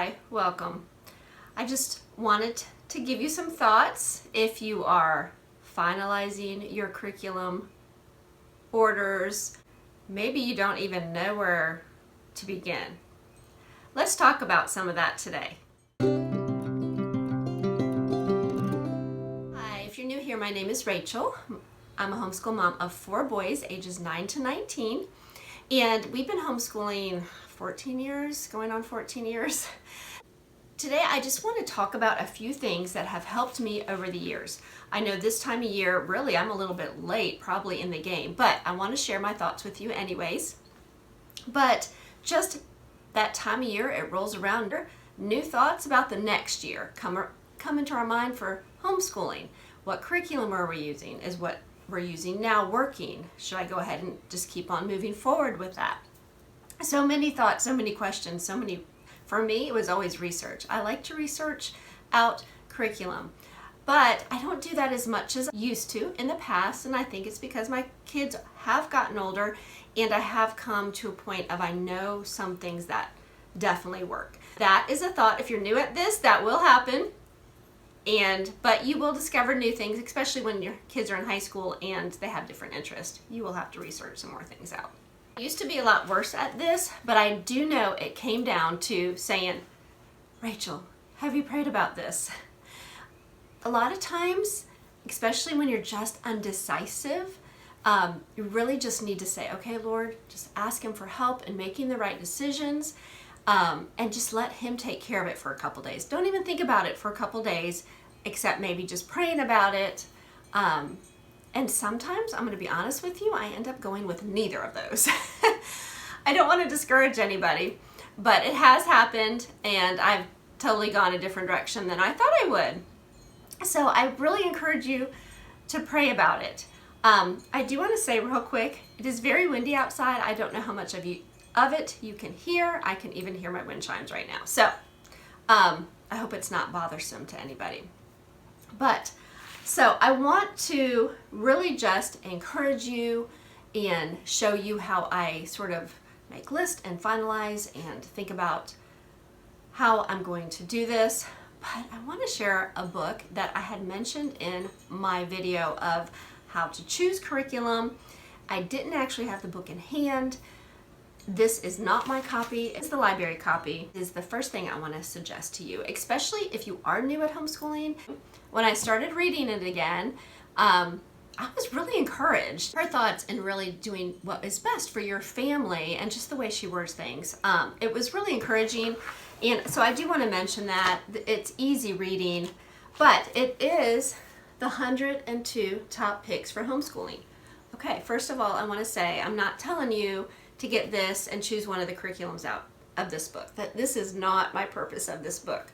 Hi, welcome. I just wanted to give you some thoughts if you are finalizing your curriculum orders. Maybe you don't even know where to begin. Let's talk about some of that today. Hi, if you're new here, my name is Rachel. I'm a homeschool mom of 4 boys, ages 9 to 19. And we've been homeschooling 14 years, going on 14 years. Today I just want to talk about a few things that have helped me over the years. I know this time of year, really I'm a little bit late probably in the game, but I want to share my thoughts with you anyways. But just that time of year, it rolls around, new thoughts about the next year come into our mind for homeschooling. What curriculum are we using? Is what we're using now working? Should I go ahead and just keep on moving forward with that? So many thoughts, so many questions, for me it was always research. I like to research out curriculum, but I don't do that as much as I used to in the past, and I think it's because my kids have gotten older and I have come to a point of I know some things that definitely work. That is a thought. If you're new at this, that will happen. But you will discover new things, especially when your kids are in high school and they have different interests. You will have to research some more things out. I used to be a lot worse at this, but I do know it came down to saying, Rachel, have you prayed about this? A lot of times, especially when you're just undecisive, you really just need to say, okay, Lord, just ask Him for help in making the right decisions, and just let Him take care of it for a couple days. Don't even think about it for a couple days, except maybe just praying about it. And sometimes, I'm going to be honest with you, I end up going with neither of those. I don't want to discourage anybody, but it has happened, and I've totally gone a different direction than I thought I would. So I really encourage you to pray about it. I do want to say real quick, it is very windy outside. I don't know how much of it you can hear. I can even hear my wind chimes right now. So I hope it's not bothersome to anybody. So I want to really just encourage you and show you how I sort of make lists and finalize and think about how I'm going to do this. But I want to share a book that I had mentioned in my video of how to choose curriculum. I didn't actually have the book in hand. This is not my copy, it's the library copy. This is the first thing I want to suggest to you, especially if you are new at homeschooling. When I started reading it again, I was really encouraged. Her thoughts in really doing what is best for your family and just the way she words things. It was really encouraging, and so I do want to mention that it's easy reading, but it is the 102 top picks for homeschooling. Okay, first of all, I want to say I'm not telling you to get this and choose one of the curriculums out of this book. That this is not my purpose of this book.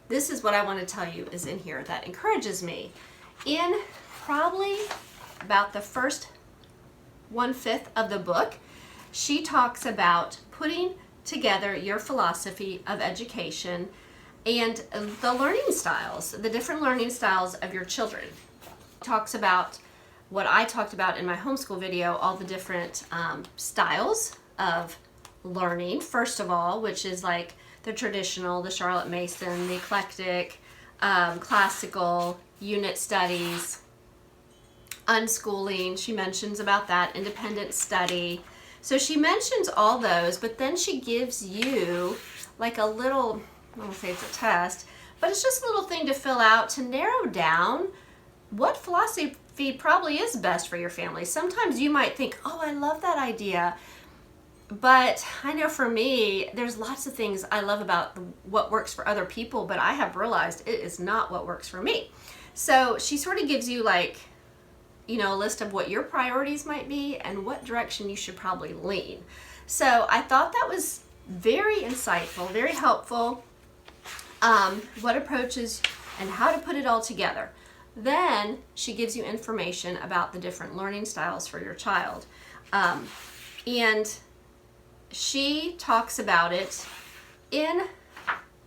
This is what I want to tell you is in here that encourages me. In probably about the first 1/5 of the book, she talks about putting together your philosophy of education and the learning styles, the different learning styles of your children. Talks about what I talked about in my homeschool video, all the different styles of learning, first of all, which is like the traditional, the Charlotte Mason, the eclectic, classical, unit studies, unschooling. She mentions about that, independent study. So she mentions all those, but then she gives you like a little, I don't want to say it's a test, but it's just a little thing to fill out to narrow down what philosophy probably is best for your family. Sometimes you might think, oh, I love that idea. But I know for me, there's lots of things I love about what works for other people, but I have realized it is not what works for me. So she sort of gives you like, a list of what your priorities might be and what direction you should probably lean. So I thought that was very insightful, very helpful, what approaches and how to put it all together. Then she gives you information about the different learning styles for your child. And she talks about it in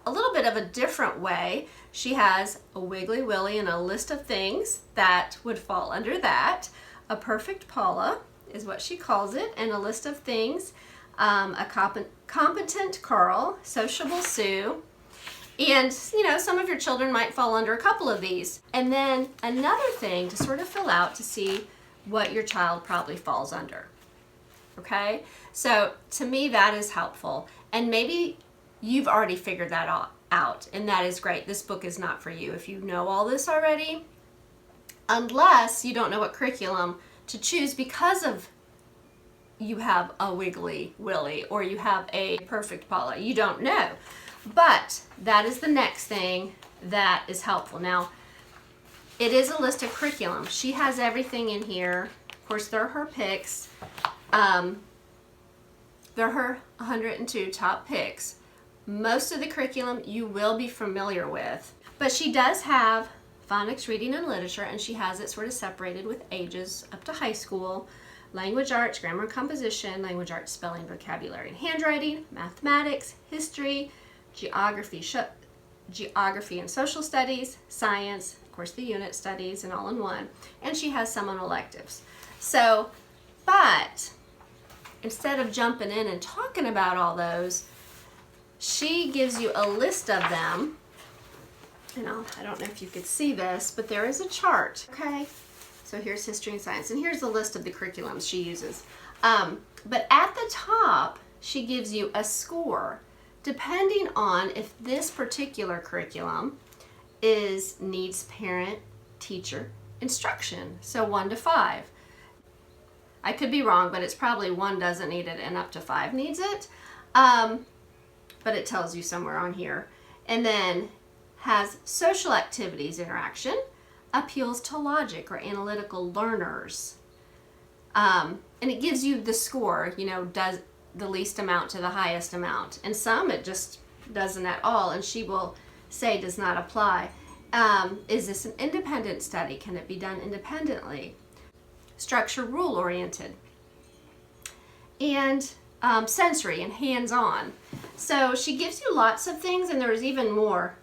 a little bit of a different way. She has a Wiggly Willy and a list of things that would fall under that. A perfect Paula is what she calls it, and a list of things. A competent Carl, sociable Sue, And, you know, some of your children might fall under a couple of these. And then another thing to sort of fill out to see what your child probably falls under. Okay? So to me, that is helpful. And maybe you've already figured that out, and that is great. This book is not for you if you know all this already, unless you don't know what curriculum to choose because of you have a Wiggly Willy or you have a Perfect Paula. You don't know. But that is the next thing that is helpful. Now, it is a list of curriculum. She has everything in here. Of course, they're her picks. They're her 102 top picks. Most of the curriculum you will be familiar with, but she does have phonics, reading, and literature, and she has it sort of separated with ages up to high school. Language arts, grammar and composition, language arts, spelling, vocabulary, and handwriting, mathematics, history, geography and social studies, science, of course the unit studies, and all in one. And she has some on electives. So, but instead of jumping in and talking about all those, she gives you a list of them. And I don't know if you could see this, but there is a chart, okay? So here's history and science, and here's the list of the curriculums she uses. But at the top, she gives you a score depending on if this particular curriculum needs parent, teacher, instruction. So 1 to 5. I could be wrong, but it's probably 1 doesn't need it and up to 5 needs it. But it tells you somewhere on here. And then has social activities interaction, appeals to logic or analytical learners. And it gives you the score, you know, does the least amount to the highest amount. And some it just doesn't at all, and she will say does not apply. Is this an independent study? Can it be done independently? Structure, rule oriented. And sensory and hands-on. So she gives you lots of things, and there's even more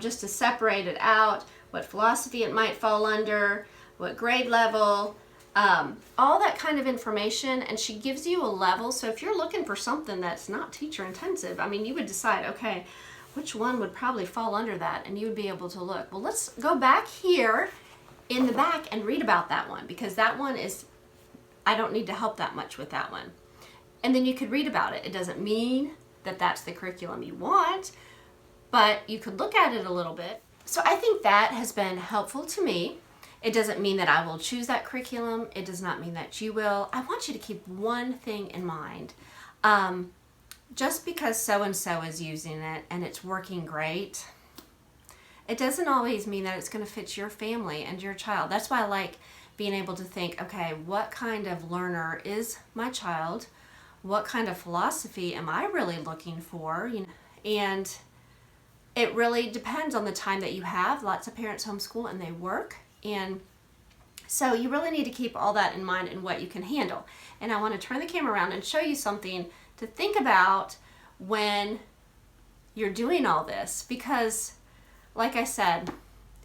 just to separate it out, what philosophy it might fall under, what grade level, all that kind of information. And she gives you a level, so if you're looking for something that's not teacher intensive, I mean, you would decide, okay, which one would probably fall under that, and you would be able to look. Well, let's go back here in the back and read about that one, because that one is, I don't need to help that much with that one. And then you could read about it. It doesn't mean that that's the curriculum you want, but you could look at it a little bit. So I think that has been helpful to me. It doesn't mean that I will choose that curriculum. It does not mean that you will. I want you to keep one thing in mind. Just because so-and-so is using it and it's working great, it doesn't always mean that it's going to fit your family and your child. That's why I like being able to think, okay, what kind of learner is my child? What kind of philosophy am I really looking for? You know, and it really depends on the time that you have. Lots of parents homeschool and they work, and so you really need to keep all that in mind and what you can handle. And I want to turn the camera around and show you something to think about when you're doing all this, because like I said,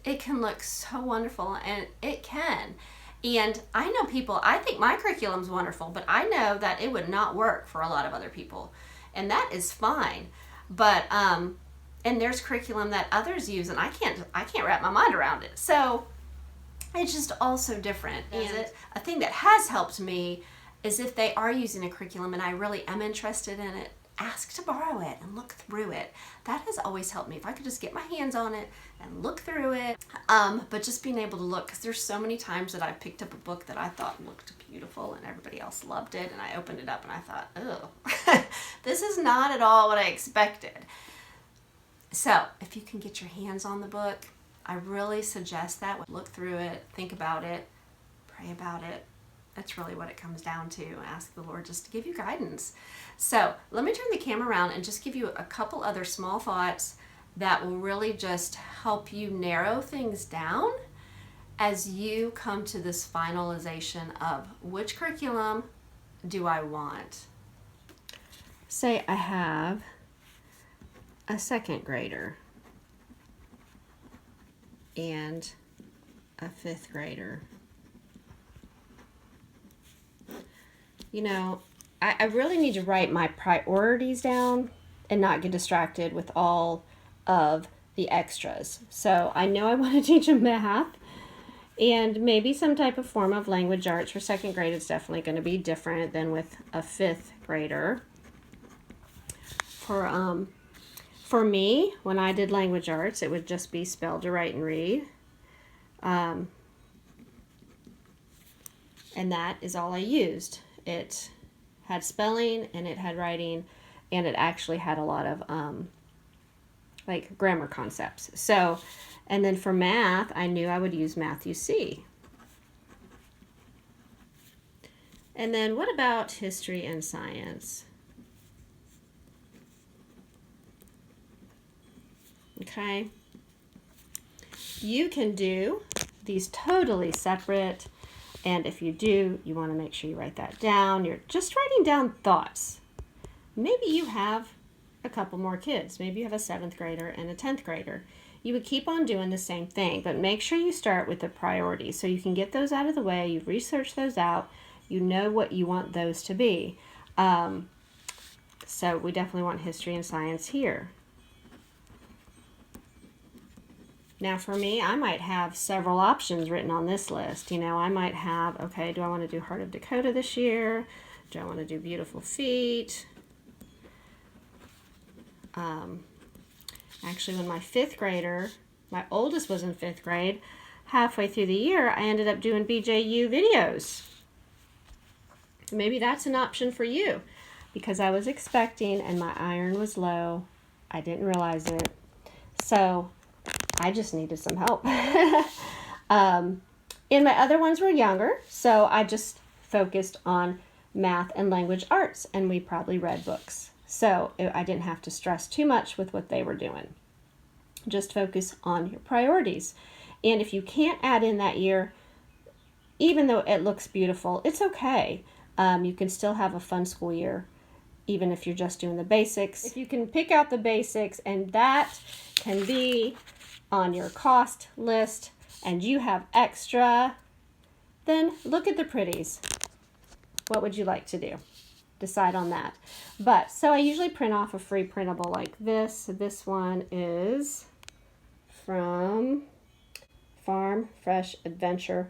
it can look so wonderful, and it can. And I know people, I think my curriculum's wonderful, but I know that it would not work for a lot of other people, and that is fine. But and there's curriculum that others use, and I can't wrap my mind around it. So it's just all so different. And a thing that has helped me is if they are using a curriculum and I really am interested in it, ask to borrow it and look through it. That has always helped me. If I could just get my hands on it and look through it. But just being able to look, because there's so many times that I picked up a book that I thought looked beautiful and everybody else loved it, and I opened it up and I thought, oh, this is not at all what I expected. So if you can get your hands on the book, I really suggest that. Look through it, think about it, pray about it. That's really what it comes down to. Ask the Lord just to give you guidance. So let me turn the camera around and just give you a couple other small thoughts that will really just help you narrow things down as you come to this finalization of which curriculum do I want. Say I have a second grader and a fifth grader. You know, I really need to write my priorities down and not get distracted with all of the extras. So I know I want to teach them math and maybe some type of form of language arts. For second grade, it's definitely going to be different than with a fifth grader. For me, when I did language arts, it would just be spell to write and read. And that is all I used. It had spelling and it had writing, and it actually had a lot of like grammar concepts. So, and then for math, I knew I would use Math-U-See. And then what about history and science? Okay. You can do these totally separate, and if you do, you want to make sure you write that down. You're just writing down thoughts. Maybe you have a couple more kids. Maybe you have a 7th grader and a 10th grader. You would keep on doing the same thing, but make sure you start with the priorities so you can get those out of the way. You've researched those out. You know what you want those to be. So we definitely want history and science here. Now for me, I might have several options written on this list. You know, I might have, okay, do I want to do Heart of Dakota this year? Do I want to do Beautiful Feet? Actually, when my 5th grader, my oldest was in 5th grade, halfway through the year, I ended up doing BJU videos. Maybe that's an option for you, because I was expecting and my iron was low. I didn't realize it. So I just needed some help. And my other ones were younger, so I just focused on math and language arts, and we probably read books. So I didn't have to stress too much with what they were doing. Just focus on your priorities. And if you can't add in that year, even though it looks beautiful, it's okay. You can still have a fun school year, even if you're just doing the basics. If you can pick out the basics and that can be on your cost list and you have extra, then look at the pretties. What would you like to do? Decide on that. But so I usually print off a free printable like this. This one is from Farm Fresh Adventures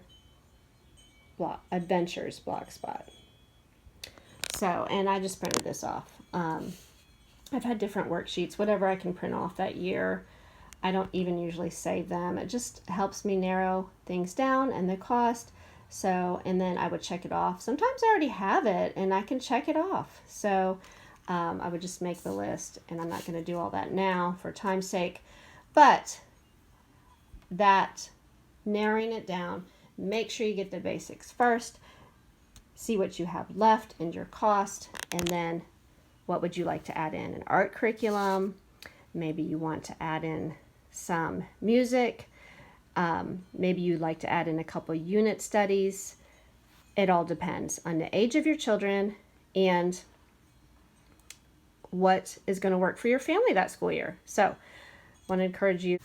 Blogspot. So, and I just printed this off. I've had different worksheets, whatever I can print off that year. I don't even usually save them. It just helps me narrow things down and the cost. So, and then I would check it off. Sometimes I already have it and I can check it off. So I would just make the list, and I'm not going to do all that now for time's sake. But that narrowing it down, make sure you get the basics first. See what you have left in your cost, and then what would you like to add in? An art curriculum. Maybe you want to add in some music. Maybe you'd like to add in a couple unit studies. It all depends on the age of your children and what is going to work for your family that school year. So I want to encourage you.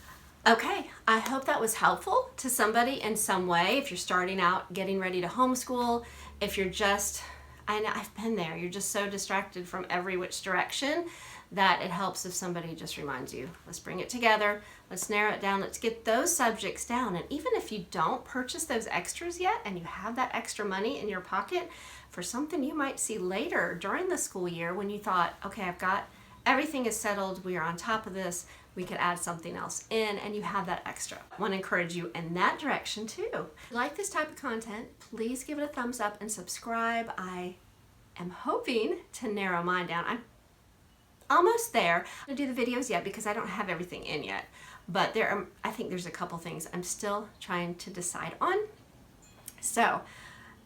Okay, I hope that was helpful to somebody in some way. If you're starting out getting ready to homeschool, if you're just, I know I've been there, you're just so distracted from every which direction that it helps if somebody just reminds you, let's bring it together, let's narrow it down, let's get those subjects down. And even if you don't purchase those extras yet and you have that extra money in your pocket for something you might see later during the school year when you thought, okay, I've got, everything is settled, we are on top of this, we could add something else in, and you have that extra. I want to encourage you in that direction too. If you like this type of content, please give it a thumbs up and subscribe. I am hoping to narrow mine down. I'm almost there. I don't do the videos yet because I don't have everything in yet, but I think there's a couple things I'm still trying to decide on. So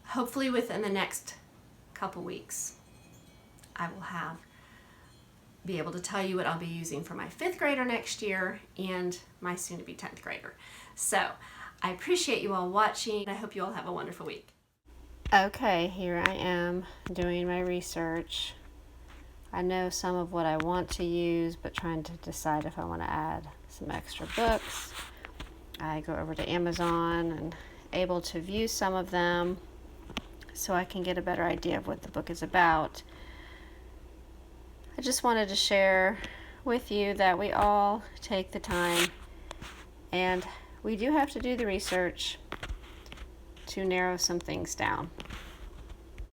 hopefully within the next couple weeks, I will be able to tell you what I'll be using for my 5th grader next year and my soon-to-be 10th grader. So I appreciate you all watching. I hope you all have a wonderful week. Okay, here I am doing my research. I know some of what I want to use, but trying to decide if I want to add some extra books. I go over to Amazon and able to view some of them so I can get a better idea of what the book is about. I just wanted to share with you that we all take the time, and we do have to do the research to narrow some things down.